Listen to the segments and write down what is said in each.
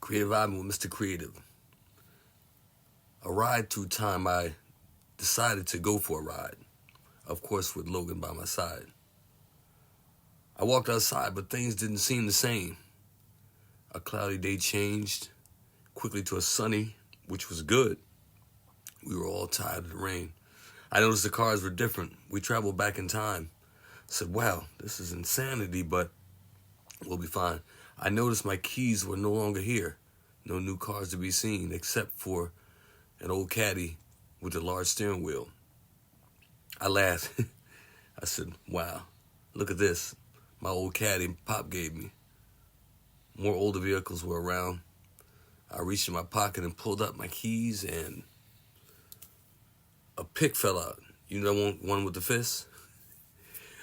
Creative Vibing with Mr. Creative. A ride through time, I decided to go for a ride, of course with Logan by my side. I walked outside, but things didn't seem the same. A cloudy day changed quickly to a sunny, which was good. We were all tired of the rain. I noticed the cars were different. We traveled back in time. I said, wow, this is insanity, but we'll be fine. I noticed my keys were no longer here. No new cars to be seen, except for an old caddy with a large steering wheel. I laughed. I said, wow, look at this. My old caddy Pop gave me. More older vehicles were around. I reached in my pocket and pulled out my keys, and a pick fell out. You know, one with the fist?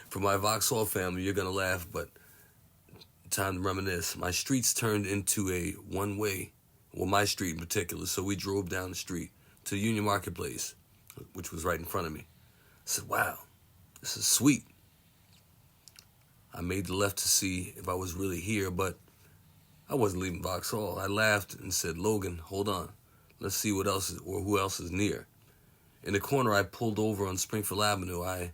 For my Vauxhall family, you're going to laugh, but time to reminisce. My streets turned into a one-way, well, my street in particular, so we drove down the street to Union Marketplace, which was right in front of me. I said, wow, this is sweet. I made the left to see if I was really here, but I wasn't leaving Vauxhall. I laughed and said, Logan, hold on. Let's see what else is, or who else is near. In the corner, I pulled over on Springfield Avenue. I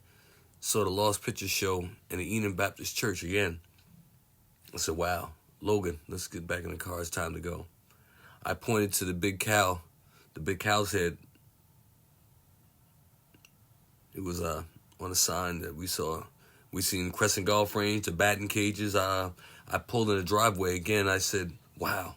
saw the Lost Picture Show and the Eden Baptist Church again. I said, wow, Logan, let's get back in the car. It's time to go. I pointed to the big cow's head. It was on a sign that we saw. We seen Crescent Golf Range, the batting cages. I pulled in the driveway again. I said, wow,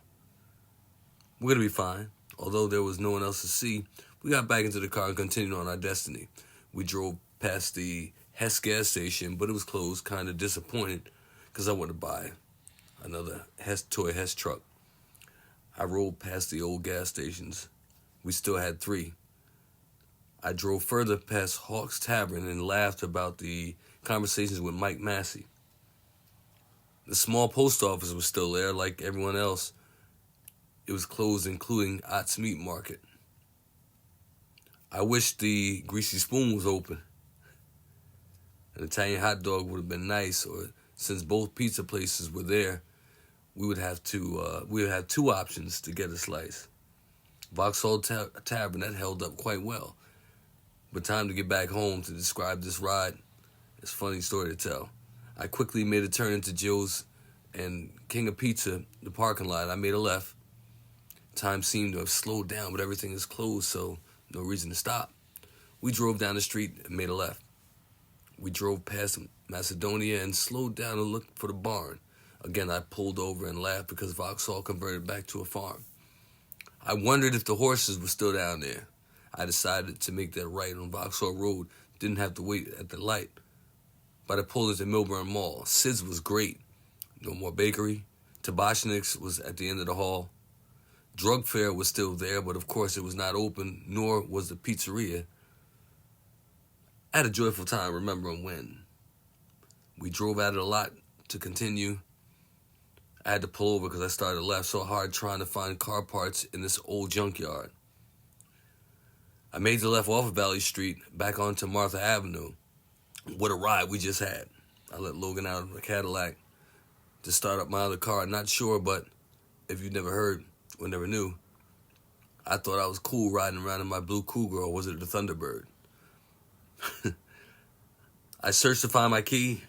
we're going to be fine. Although there was no one else to see, we got back into the car and continued on our destiny. We drove past the Hess gas station, but it was closed, kind of disappointed because I wanted to buy another toy Hess truck. I rolled past the old gas stations. We still had 3. I drove further past Hawk's Tavern and laughed about the conversations with Mike Massey. The small post office was still there, like everyone else. It was closed, including Ott's Meat Market. I wish the Greasy Spoon was open. An Italian hot dog would have been nice, or since both pizza places were there, we would have 2 options to get a slice. Vauxhall Tavern, that held up quite well. But time to get back home to describe this ride. It's a funny story to tell. I quickly made a turn into Joe's and King of Pizza, the parking lot. I made a left. Time seemed to have slowed down, but everything is closed, so no reason to stop. We drove down the street and made a left. We drove past Macedonia and slowed down and looked for the barn. Again, I pulled over and laughed because Vauxhall converted back to a farm. I wondered if the horses were still down there. I decided to make that right on Vauxhall Road. Didn't have to wait at the light. But I pulled into Milburn Mall. Sid's was great. No more bakery. Tabashnik's was at the end of the hall. Drug Fair was still there, but of course it was not open, nor was the pizzeria. I had a joyful time remembering when. We drove out of the lot to continue. I had to pull over because I started to laugh so hard trying to find car parts in this old junkyard. I made the left off of Valley Street, back onto Martha Avenue. What a ride we just had. I let Logan out of the Cadillac to start up my other car. Not sure, but if you never heard or never knew, I thought I was cool riding around in my blue Cougar, or was it the Thunderbird? I searched to find my key.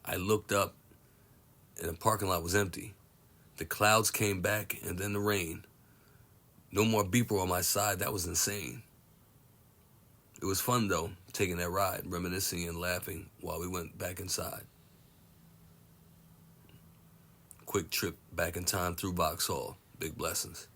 I looked up, and the parking lot was empty. The clouds came back, and then the rain. No more beeper on my side. That was insane. It was fun, though, taking that ride, reminiscing and laughing while we went back inside. Quick trip back in time through Vauxhall. Big blessings.